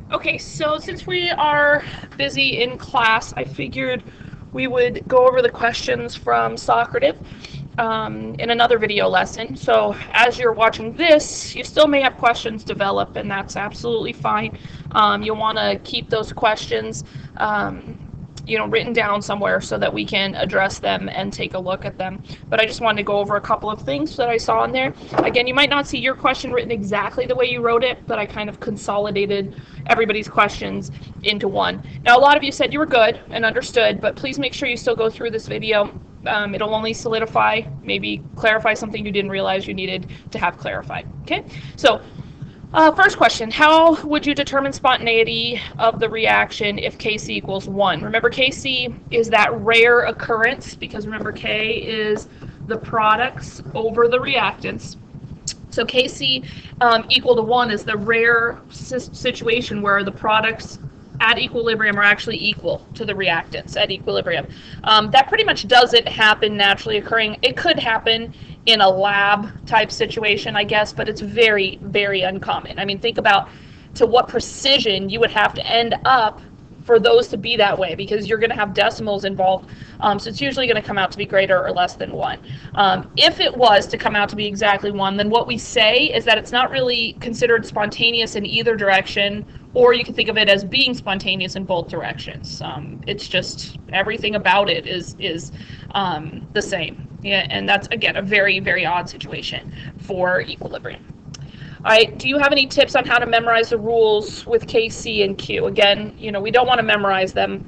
Okay, so since we are busy in class, I figured we would go over the questions from Socrative in another video lesson. So as you're watching this, you still may have questions develop, and that's absolutely fine. You'll want to keep those questions written down somewhere so that we can address them and take a look at them. But I just wanted to go over a couple of things that I saw in there. Again, you might not see your question written exactly the way you wrote it, but I kind of consolidated everybody's questions into one. Now, a lot of you said you were good and understood, but please make sure you still go through this video. It'll only solidify, maybe clarify something you didn't realize you needed to have clarified. Okay, so first question, how would you determine spontaneity of the reaction if Kc equals 1? Remember, Kc is that rare occurrence because remember K is the products over the reactants. So Kc equal to 1 is the rare situation where the products at equilibrium are actually equal to the reactants at equilibrium. That pretty much doesn't happen naturally occurring. It could happen in a lab type situation, I guess, but it's very, very uncommon. I mean, think about to what precision you would have to end up for those to be that way, because you're going to have decimals involved, so it's usually going to come out to be greater or less than 1. If it was to come out to be exactly 1, then what we say is that it's not really considered spontaneous in either direction, or you can think of it as being spontaneous in both directions. It's just everything about it is the same. Yeah, and that's, again, a very, very odd situation for equilibrium. All right, do you have any tips on how to memorize the rules with Kc and Q? Again, we don't want to memorize them.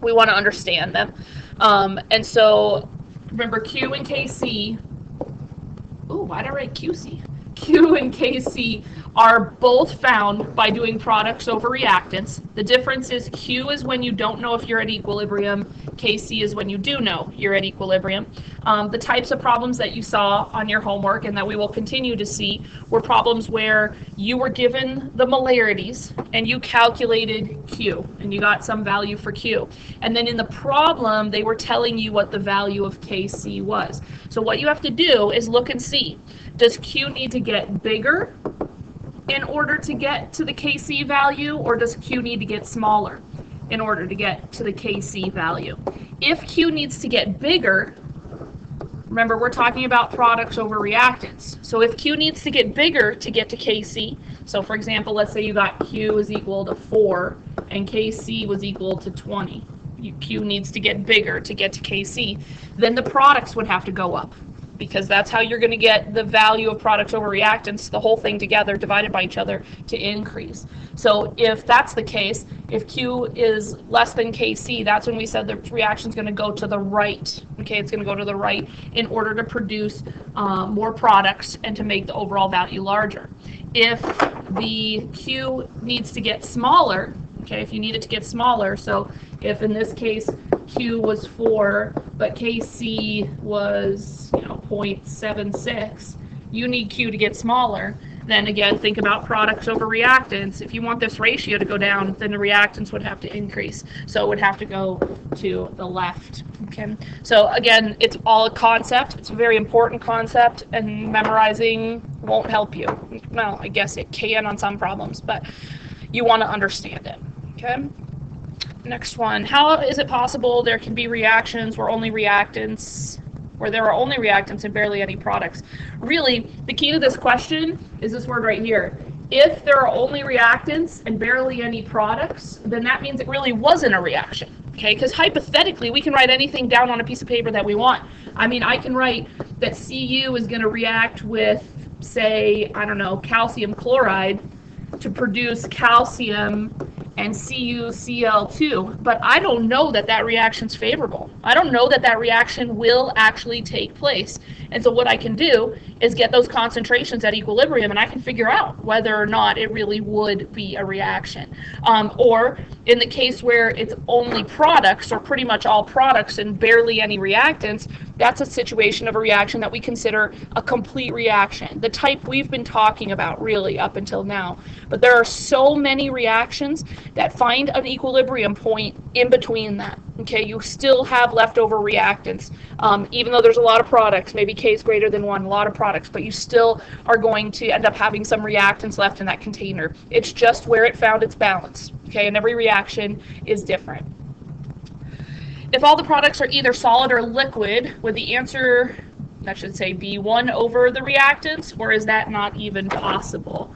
We want to understand them. And so remember Q and Kc. Ooh, why did I write QC? Q and Kc are both found by doing products over reactants. The difference is Q is when you don't know if you're at equilibrium. Kc is when you do know you're at equilibrium. The types of problems that you saw on your homework and that we will continue to see were problems where you were given the molarities and you calculated Q and you got some value for Q. And then in the problem, they were telling you what the value of Kc was. So what you have to do is look and see, does Q need to get bigger in order to get to the Kc value, or does Q need to get smaller in order to get to the Kc value? If Q needs to get bigger, remember we're talking about products over reactants. So if Q needs to get bigger to get to Kc, so for example, let's say you got Q is equal to 4 and Kc was equal to 20. Q needs to get bigger to get to Kc, then the products would have to go up, because that's how you're going to get the value of products over reactants, the whole thing together divided by each other, to increase. So if that's the case, if Q is less than Kc, that's when we said the reaction is going to go to the right. Okay, it's going to go to the right in order to produce more products and to make the overall value larger. If the Q needs to get smaller, okay, if you need it to get smaller, so if in this case Q was 4, but Kc was 0.76, you need Q to get smaller. Then again, think about products over reactants. If you want this ratio to go down, then the reactants would have to increase. So it would have to go to the left. Okay. So again, it's all a concept. It's a very important concept, and memorizing won't help you. Well, I guess it can on some problems, but you want to understand it. Okay. Next one, how is it possible there can be reactions where there are only reactants and barely any products? Really, the key to this question is this word right here. If there are only reactants and barely any products, then that means it really wasn't a reaction. Okay, because hypothetically, we can write anything down on a piece of paper that we want. I mean, I can write that Cu is going to react with, say, I don't know, calcium chloride to produce calcium and CuCl2, but I don't know that that reaction's favorable. I don't know that that reaction will actually take place. And so what I can do is get those concentrations at equilibrium, and I can figure out whether or not it really would be a reaction. Or in the case where it's only products, or pretty much all products and barely any reactants, that's a situation of a reaction that we consider a complete reaction, the type we've been talking about really up until now. But there are so many reactions that find an equilibrium point in between that. Okay, you still have leftover reactants. Even though there's a lot of products, maybe K is greater than 1, a lot of products, but you still are going to end up having some reactants left in that container. It's just where it found its balance. Okay, and every reaction is different. If all the products are either solid or liquid, would the answer, that should say, be 1 over the reactants, or is that not even possible?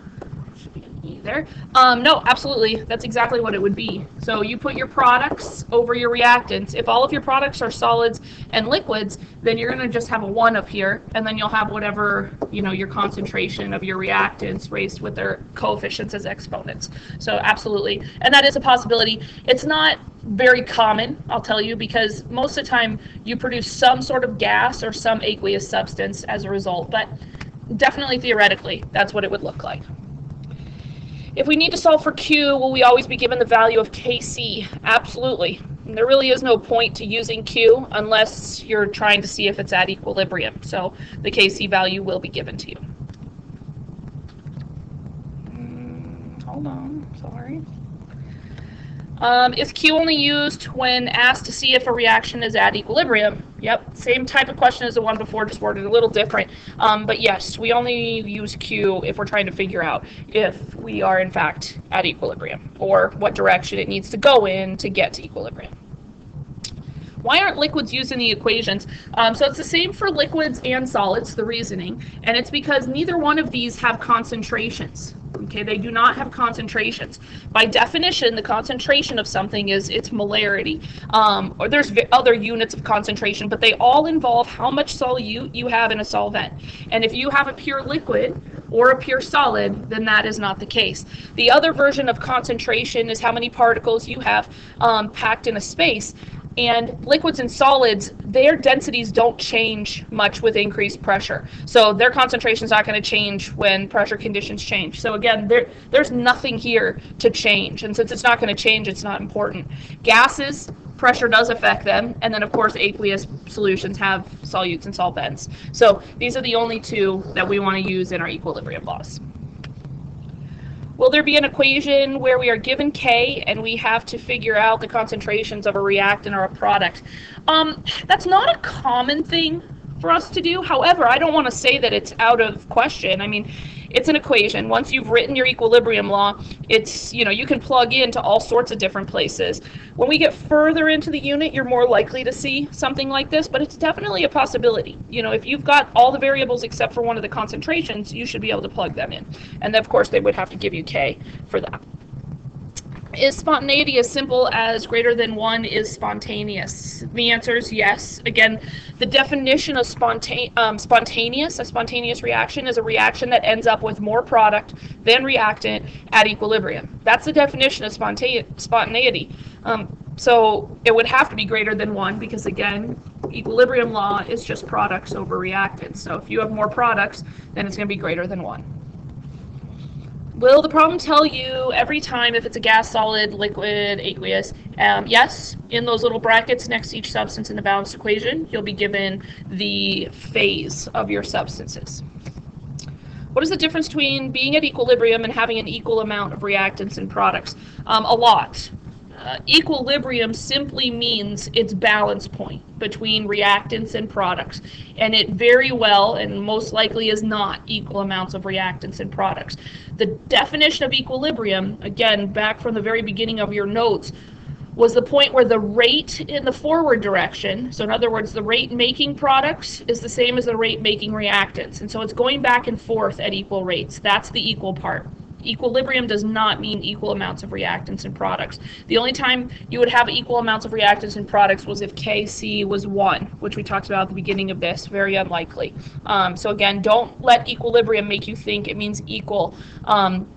There. No, absolutely. That's exactly what it would be. So you put your products over your reactants. If all of your products are solids and liquids, then you're going to just have a 1 up here, and then you'll have whatever, your concentration of your reactants raised with their coefficients as exponents. So absolutely. And that is a possibility. It's not very common, I'll tell you, because most of the time you produce some sort of gas or some aqueous substance as a result, but definitely theoretically, that's what it would look like. If we need to solve for Q, will we always be given the value of Kc? Absolutely. And there really is no point to using Q unless you're trying to see if it's at equilibrium. So the Kc value will be given to you. Hold on, sorry. Is Q only used when asked to see if a reaction is at equilibrium? Yep, same type of question as the one before, just worded a little different. But yes, we only use Q if we're trying to figure out if we are in fact at equilibrium, or what direction it needs to go in to get to equilibrium. Why aren't liquids used in the equations? So it's the same for liquids and solids, the reasoning, and it's because neither one of these have concentrations. Okay, they do not have concentrations. By definition, the concentration of something is its molarity. Or there's other units of concentration, but they all involve how much solute you have in a solvent. And if you have a pure liquid or a pure solid, then that is not the case. The other version of concentration is how many particles you have packed in a space. And liquids and solids, their densities don't change much with increased pressure. So their concentration is not going to change when pressure conditions change. So again, there's nothing here to change. And since it's not going to change, it's not important. Gases, pressure does affect them. And then, of course, aqueous solutions have solutes and solvents. So these are the only two that we want to use in our equilibrium laws. Will there be an equation where we are given K and we have to figure out the concentrations of a reactant or a product? That's not a common thing for us to do. However, I don't want to say that it's out of question. I mean, it's an equation. Once you've written your equilibrium law, it's, you can plug into all sorts of different places. When we get further into the unit, you're more likely to see something like this, but it's definitely a possibility. If you've got all the variables except for one of the concentrations, you should be able to plug them in. And of course, they would have to give you K for that. Is spontaneity as simple as greater than 1 is spontaneous? The answer is yes. Again, the definition of spontaneous, a spontaneous reaction, is a reaction that ends up with more product than reactant at equilibrium. That's the definition of spontaneity. So it would have to be greater than 1 because, again, equilibrium law is just products over reactants. So if you have more products, then it's going to be greater than 1. Will the problem tell you every time if it's a gas, solid, liquid, aqueous? Yes. In those little brackets next to each substance in the balanced equation, you'll be given the phase of your substances. What is the difference between being at equilibrium and having an equal amount of reactants and products? A lot. Equilibrium simply means its balance point between reactants and products, and it very well and most likely is not equal amounts of reactants and products. The definition of equilibrium, again, back from the very beginning of your notes, was the point where the rate in the forward direction, so in other words, the rate making products is the same as the rate making reactants, and so it's going back and forth at equal rates. That's the equal part. Equilibrium does not mean equal amounts of reactants and products. The only time you would have equal amounts of reactants and products was if Kc was 1, which we talked about at the beginning of this. Very unlikely. So again, don't let equilibrium make you think it means equal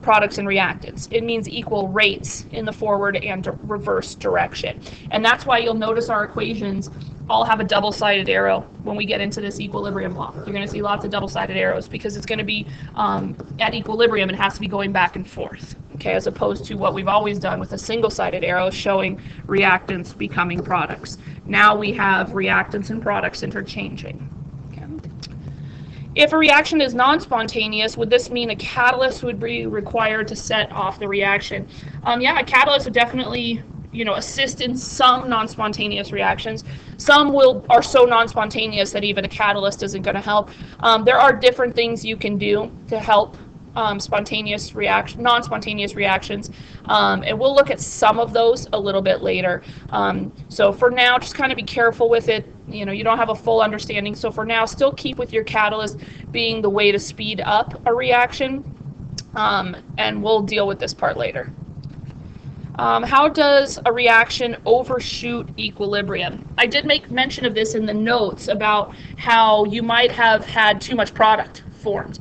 products and reactants. It means equal rates in the forward and reverse direction. And that's why you'll notice our equations all have a double-sided arrow when we get into this equilibrium law. You're going to see lots of double-sided arrows because it's going to be at equilibrium. It has to be going back and forth, okay, as opposed to what we've always done with a single-sided arrow showing reactants becoming products. Now we have reactants and products interchanging. Okay. If a reaction is non-spontaneous, would this mean a catalyst would be required to set off the reaction? Yeah, a catalyst would definitely assist in some non-spontaneous reactions. Some are so non-spontaneous that even a catalyst isn't going to help. There are different things you can do to help non-spontaneous reactions, and we'll look at some of those a little bit later. So for now, just kind of be careful with it. You don't have a full understanding, so for now, still keep with your catalyst being the way to speed up a reaction, and we'll deal with this part later. How does a reaction overshoot equilibrium? I did make mention of this in the notes about how you might have had too much product formed.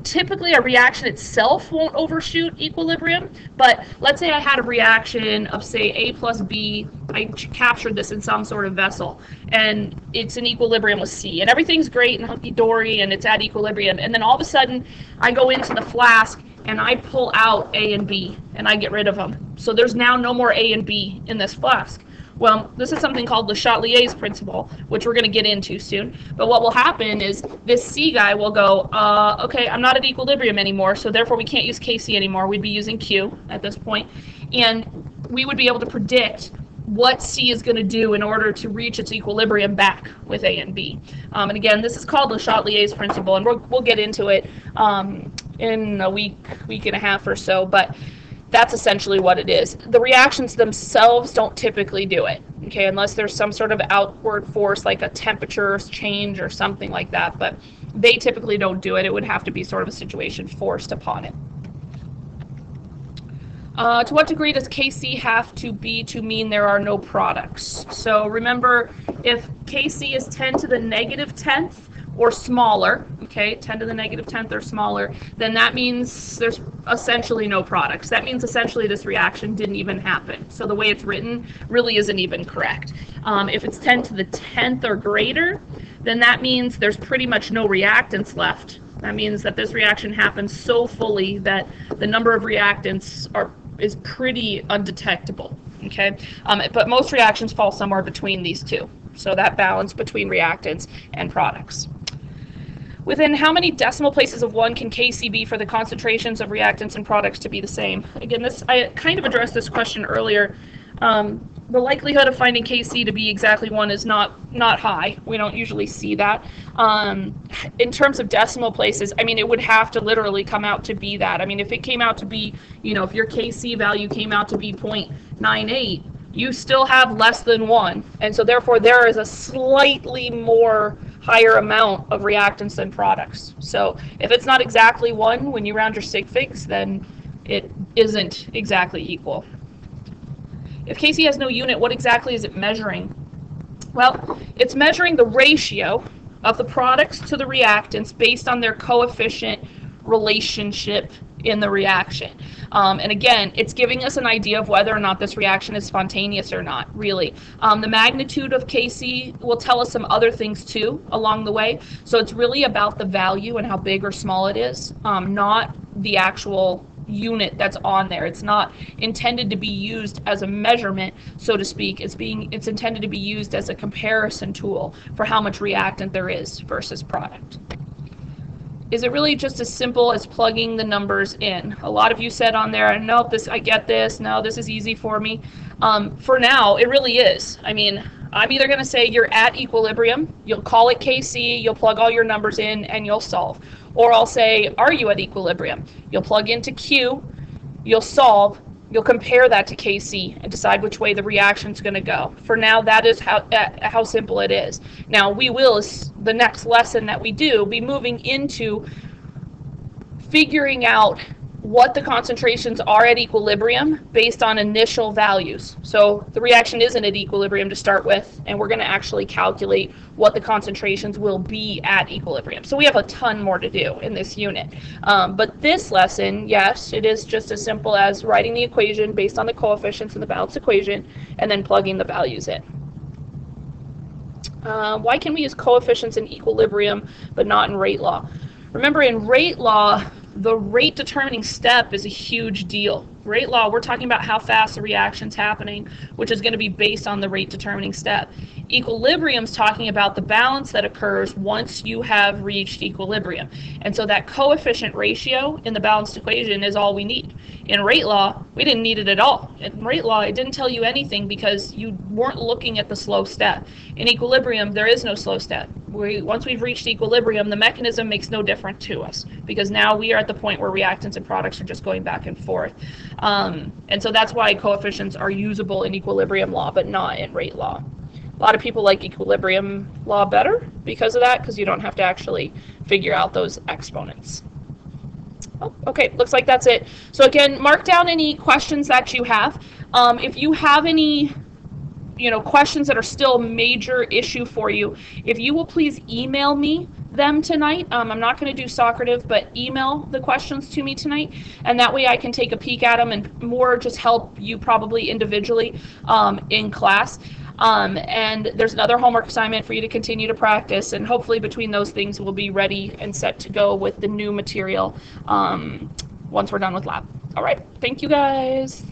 Typically, a reaction itself won't overshoot equilibrium, but let's say I had a reaction of, say, A plus B. I captured this in some sort of vessel, and it's in equilibrium with C, and everything's great and hunky-dory, and it's at equilibrium, and then all of a sudden, I go into the flask, and I pull out A and B, and I get rid of them. So there's now no more A and B in this flask. Well, this is something called Le Chatelier's principle, which we're going to get into soon. But what will happen is this C guy will go, okay, I'm not at equilibrium anymore, so therefore we can't use KC anymore. We'd be using Q at this point. And we would be able to predict what C is going to do in order to reach its equilibrium back with A and B. And again, this is called Le Chatelier's principle, and we'll get into it in a week and a half or so, but that's essentially what it is. The reactions themselves don't typically do it, okay, unless there's some sort of outward force like a temperature change or something like that, but they typically don't do it. It would have to be sort of a situation forced upon it. To what degree does Kc have to be to mean there are no products? So remember, if Kc is 10 to the negative 10th or smaller, okay, 10 to the negative 10th or smaller, then that means there's essentially no products. That means essentially this reaction didn't even happen. So the way it's written really isn't even correct. If it's 10 to the 10th or greater, then that means there's pretty much no reactants left. That means that this reaction happens so fully that the number of reactants is pretty undetectable, okay? But most reactions fall somewhere between these two. So that balance between reactants and products. Within how many decimal places of 1 can Kc be for the concentrations of reactants and products to be the same? Again, I kind of addressed this question earlier. The likelihood of finding Kc to be exactly 1 is not high. We don't usually see that. In terms of decimal places, I mean, it would have to literally come out to be that. I mean, if it came out to be, if your Kc value came out to be 0.98, you still have less than 1, and so therefore there is a slightly more higher amount of reactants than products. So if it's not exactly 1 when you round your sig figs, then it isn't exactly equal. If Kc has no unit, what exactly is it measuring? Well, it's measuring the ratio of the products to the reactants based on their coefficient relationship in the reaction. And again, it's giving us an idea of whether or not this reaction is spontaneous or not, really. The magnitude of Kc will tell us some other things too along the way. So it's really about the value and how big or small it is, not the actual unit that's on there. It's not intended to be used as a measurement, so to speak. It's intended to be used as a comparison tool for how much reactant there is versus product. Is it really just as simple as plugging the numbers in? A lot of you said on there, nope, I get this, no, this is easy for me. For now, it really is. I mean, I'm either going to say you're at equilibrium, you'll call it Kc, you'll plug all your numbers in, and you'll solve. Or I'll say, are you at equilibrium? You'll plug into Q, you'll solve, you'll compare that to Kc and decide which way the reaction's going to go. For now, that is how simple it is. Now, we will, the next lesson that we do, be moving into figuring out what the concentrations are at equilibrium based on initial values. So the reaction isn't at equilibrium to start with, and we're going to actually calculate what the concentrations will be at equilibrium. So we have a ton more to do in this unit. But this lesson, yes, it is just as simple as writing the equation based on the coefficients in the balance equation and then plugging the values in. Why can we use coefficients in equilibrium but not in rate law? Remember, in rate law, the rate determining step is a huge deal. Rate law, we're talking about how fast the reaction's happening, which is going to be based on the rate determining step. Equilibrium's talking about the balance that occurs once you have reached equilibrium. And so that coefficient ratio in the balanced equation is all we need. In rate law, we didn't need it at all. In rate law, it didn't tell you anything because you weren't looking at the slow step. In equilibrium, there is no slow step. Once we've reached equilibrium, the mechanism makes no difference to us because now we are at the point where reactants and products are just going back and forth. And so that's why coefficients are usable in equilibrium law, but not in rate law. A lot of people like equilibrium law better because of that, because you don't have to actually figure out those exponents. Oh, okay, looks like that's it. So again, mark down any questions that you have. If you have any questions that are still a major issue for you, if you will please email me them tonight. I'm not going to do Socrative, but email the questions to me tonight, and that way I can take a peek at them and more just help you probably individually in class. And there's another homework assignment for you to continue to practice, and hopefully between those things we'll be ready and set to go with the new material once we're done with lab. All right, thank you guys.